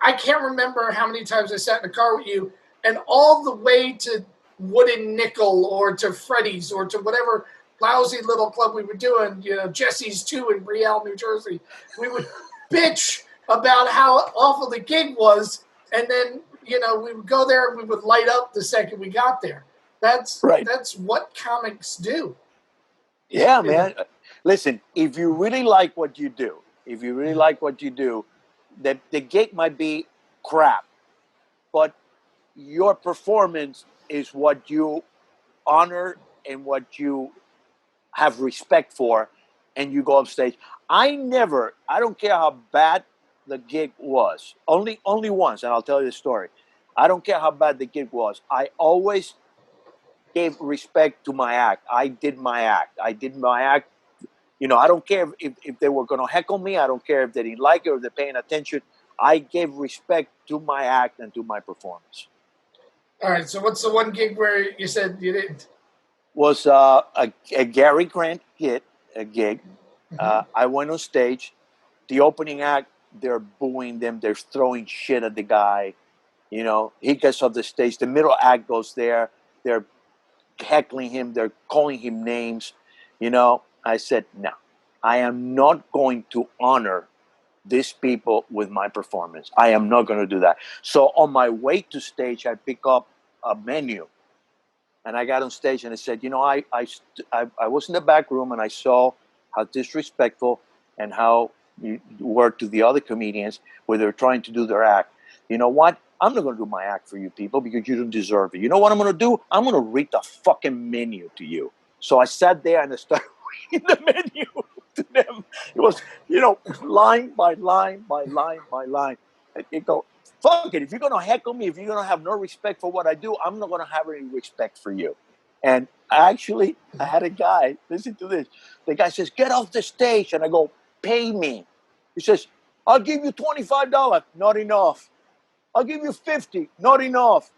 I can't remember how many times I sat in a car with you and all the way to Wooden Nickel or to Freddy's or to whatever lousy little club we were doing, Jesse's 2 in Brielle, New Jersey. We would bitch about how awful the gig was, and then, we would go there and we would light up the second we got there. That's what comics do. Yeah, man. Listen, if you really like what you do, the gig might be crap, but your performance is what you honor and what you have respect for, and you go off stage. I don't care how bad the gig was, only once, and I'll tell you the story. I don't care how bad the gig was. I always gave respect to my act. I did my act. I don't care if they were going to heckle me. I don't care if they didn't like it or they're paying attention. I gave respect to my act and to my performance. All right. So what's the one gig where you said you didn't? Was a Gary Grant gig. Mm-hmm. I went on stage. The opening act, they're booing them. They're throwing shit at the guy. He gets off the stage. The middle act goes there. They're heckling him. They're calling him names. I said, no, I am not going to honor these people with my performance. I am not going to do that. So on my way to stage, I pick up a menu. And I got on stage and I said, I was in the back room and I saw how disrespectful and how you were to the other comedians where they're trying to do their act. You know what? I'm not going to do my act for you people because you don't deserve it. You know what I'm going to do? I'm going to read the fucking menu to you. So I sat there and I started reading the menu to them. It was, line by line by line by line. And you go, fuck it. If you're going to heckle me, if you're going to have no respect for what I do, I'm not going to have any respect for you. And I had a guy, listen to this. The guy says, get off the stage. And I go, pay me. He says, I'll give you $25. Not enough. I'll give you $50. Not enough.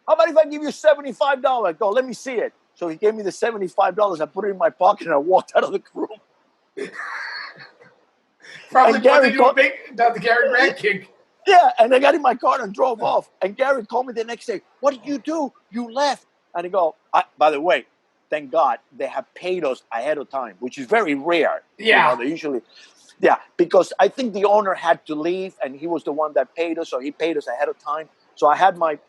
How about if I give you $75? Go, let me see it. So he gave me the $75. I put it in my pocket and I walked out of the room. Probably wanted to do a big, not the Gary Grant kick. Yeah, and I got in my car and drove off. And Gary called me the next day. What did you do? You left. And I go, by the way, thank God they have paid us ahead of time, which is very rare. Yeah. You know, they usually, because I think the owner had to leave and he was the one that paid us, so he paid us ahead of time. So I had my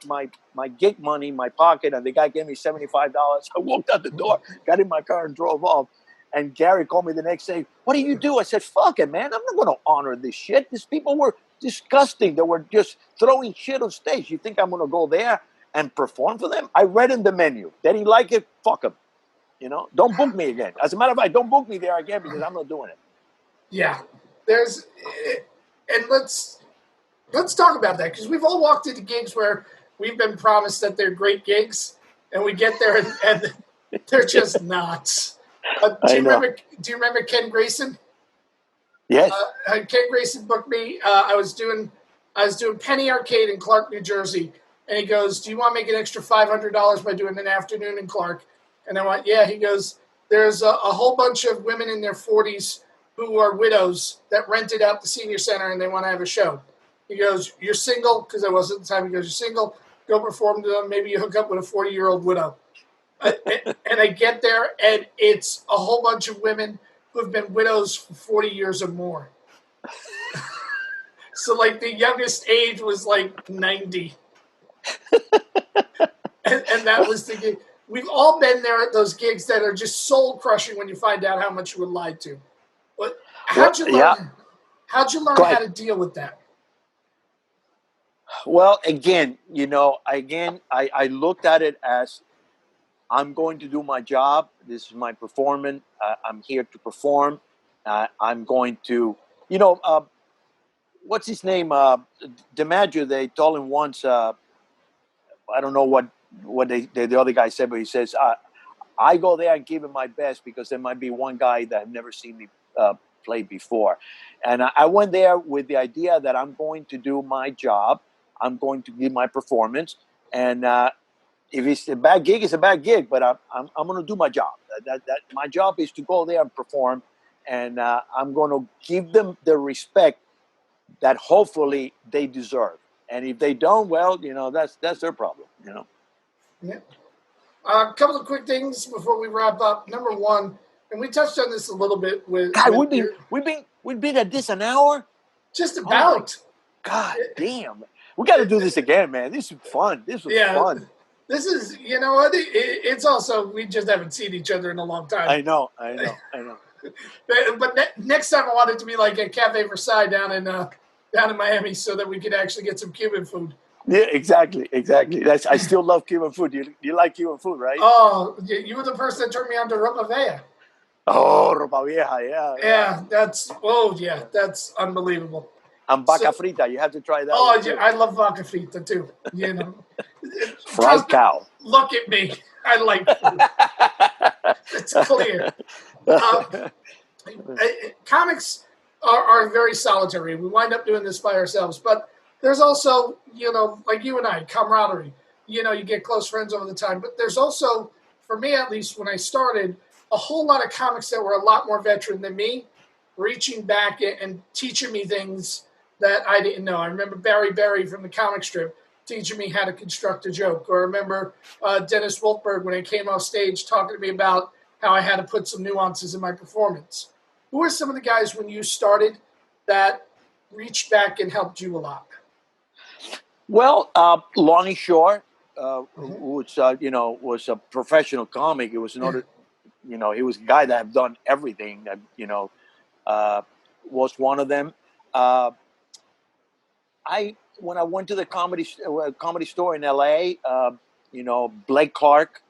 gig money in my pocket, and the guy gave me $75. I walked out the door, got in my car, and drove off. And Gary called me the next day. What do you do? I said, fuck it, man. I'm not going to honor this shit. These people were disgusting. They were just throwing shit on stage. You think I'm going to go there and perform for them? I read in the menu. They didn't like it. Fuck them. You know, don't book me again. As a matter of fact, don't book me there again because I'm not doing it. Yeah. And let's talk about that, because we've all walked into gigs where we've been promised that they're great gigs, and we get there and they're just not. Do you remember Ken Grayson? Yes. Ken Grayson booked me. I was doing Penny Arcade in Clark, New Jersey, and he goes, "Do you want to make an extra $500 by doing an afternoon in Clark?" And I went, "Yeah." He goes, "There's a whole bunch of women in their 40s who are widows that rented out the senior center and they want to have a show." He goes, "You're single?" Because I was at the time. He goes, "You're single? Go perform to them. Maybe you hook up with a 40-year-old widow." And I get there, and it's a whole bunch of women who have been widows for 40 years or more. So, like, the youngest age was, like, 90. and that was the gig. We've all been there at those gigs that are just soul-crushing when you find out how much you were lied to. But how'd you learn how to deal with that? Well, again, I looked at it as, I'm going to do my job. This is my performance. I'm here to perform. I'm going to, what's his name? DiMaggio, they told him once, I don't know what the other guy said, but he says, I go there and give it my best because there might be one guy that have never seen me play before. And I went there with the idea that I'm going to do my job. I'm going to give my performance. And if it's a bad gig, it's a bad gig, but I'm going to do my job. That my job is to go there and perform, and I'm going to give them the respect that hopefully they deserve. And if they don't, well, that's their problem. Yeah. A couple of quick things before we wrap up. Number one, and we touched on this a little bit with. God, we've been at this an hour. Just about. Oh, God damn, we got to do this again, man. This is fun. This was fun. This is, it's also, we just haven't seen each other in a long time. I know. But next time I want it to be like a Cafe Versailles down in Miami, so that we could actually get some Cuban food. Yeah, exactly. I still love Cuban food. You like Cuban food, right? Oh, you were the person that turned me on to ropa vieja. Oh, ropa vieja, yeah. Yeah, that's unbelievable. And vaca frita, you have to try that. Oh, yeah, I love vaca frita too. Fried cow. Look at me. I like food. It's clear. Comics are very solitary. We wind up doing this by ourselves. But there's also, like you and I, camaraderie. You get close friends over the time. But there's also, for me at least, when I started, a whole lot of comics that were a lot more veteran than me, reaching back and teaching me things that I didn't know. I remember Barry Berry from the comic strip teaching me how to construct a joke. Or I remember Dennis Wolfberg when he came off stage talking to me about how I had to put some nuances in my performance. Who are some of the guys when you started that reached back and helped you a lot? Well, Lonnie Shore, which was a professional comic. It was another, he was a guy that had done everything. Was one of them. When I went to the comedy store in LA, Blake Clark,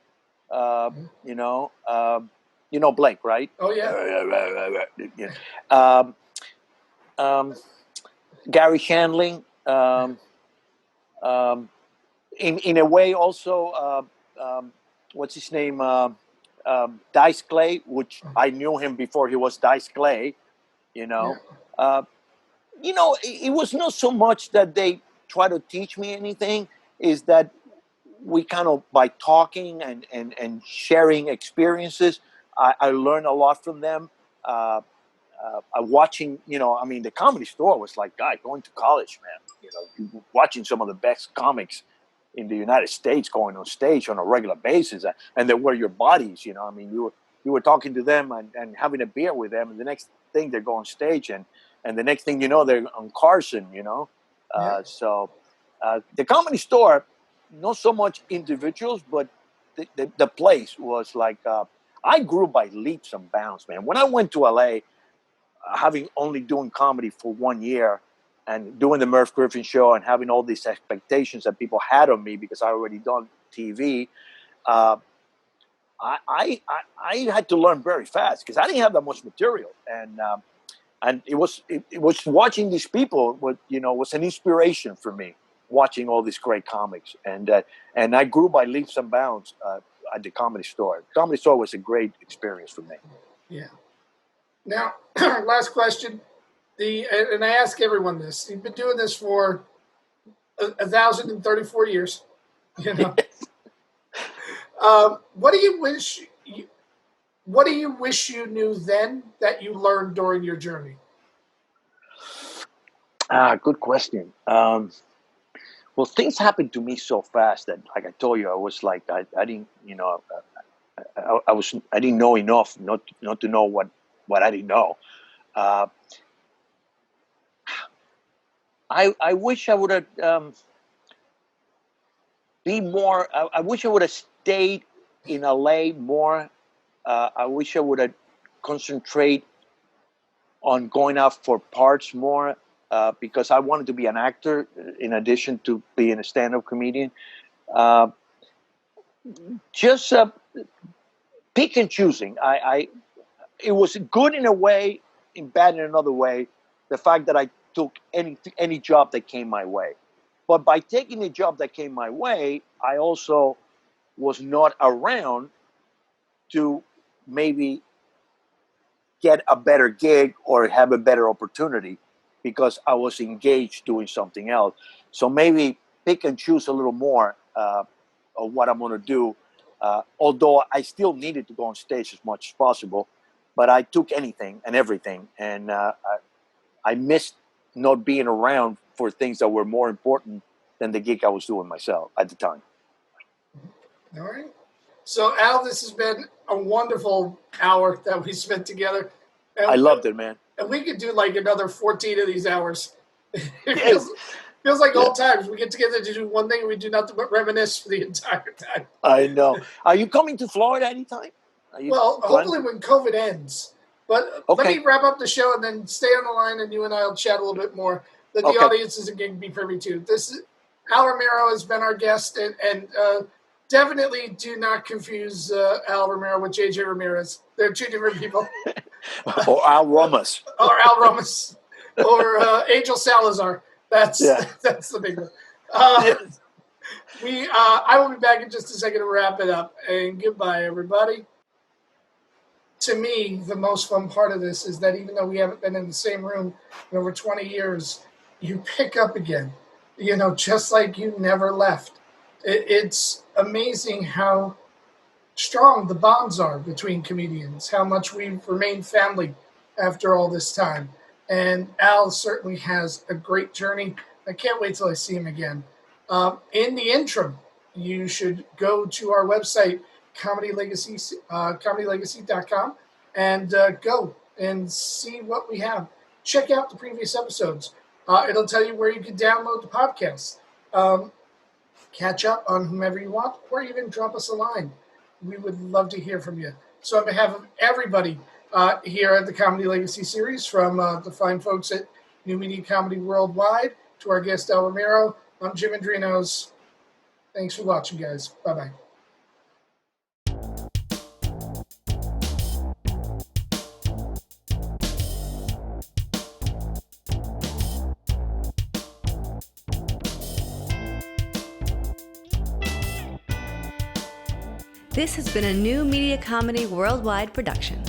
Blake, right? Oh yeah. Gary Shandling. In a way, also, what's his name? Dice Clay, which I knew him before he was Dice Clay. it was not so much that they try to teach me anything, is that we kind of, by talking and sharing experiences, I learned a lot from them. Watching, the Comedy Store was like, God, going to college, man. Watching some of the best comics in the United States going on stage on a regular basis, and they were your buddies. You were talking to them and having a beer with them, and the next thing they go on stage, and the next thing you know, they're on Carson. Yeah. So the Comedy Store, not so much individuals, but the place was like, I grew by leaps and bounds, man. When I went to LA, having only doing comedy for 1 year and doing the Merv Griffin show and having all these expectations that people had of me because I already done TV, I had to learn very fast because I didn't have that much material, and it was watching these people was an inspiration for me, watching all these great comics, and I grew by leaps and bounds at the Comedy Store. The Comedy Store was a great experience for me. Yeah. Now, last question. And I ask everyone this. You've been doing this for 1,034 years. What do you wish you knew then that you learned during your journey? Good question. Well, things happened to me so fast that, like I told you, I was like, I didn't, I didn't know enough not to know what I didn't know. I wish I would have be more. I wish I would have stayed in LA more. I wish I would have concentrate on going out for parts more, because I wanted to be an actor in addition to being a stand-up comedian. Just pick and choosing. It was good in a way, and bad in another way. The fact that I took any job that came my way. But by taking the job that came my way, I also was not around to maybe get a better gig or have a better opportunity because I was engaged doing something else. So maybe pick and choose a little more of what I'm going to do. Although I still needed to go on stage as much as possible, but I took anything and everything. And I missed not being around for things that were more important than the gig I was doing myself at the time. All right. So, Al, this has been a wonderful hour that we spent together. And I loved it, man. And we could do like another 14 of these hours. It feels like old times. We get together to do one thing and we do nothing but reminisce for the entire time. I know. Are you coming to Florida anytime? Well, hopefully when COVID ends. But Let me wrap up the show and then stay on the line, and you and I will chat a little bit more. That the audience is going to be privy to. Al Romero has been our guest, and definitely do not confuse Al Romero with JJ Ramirez. They're two different people. Or Al Romas. Or Al Romas. Or Angel Salazar. That's the big one. I will be back in just a second to wrap it up. And goodbye, everybody. To me, the most fun part of this is that even though we haven't been in the same room in over 20 years, you pick up again, just like you never left. It's amazing how strong the bonds are between comedians, how much we've remained family after all this time. And Al certainly has a great journey. I can't wait till I see him again. In the interim, you should go to our website, comedylegacy.com, and go and see what we have. Check out the previous episodes. It'll tell you where you can download the podcast. Catch up on whomever you want, or even drop us a line. We would love to hear from you. So on behalf of everybody here at the Comedy Legacy series, from the fine folks at New Media Comedy Worldwide to our guest Al Romero, I'm Jim Mendrinos. Thanks for watching, guys. Bye-bye. This has been a New Media Comedy Worldwide production.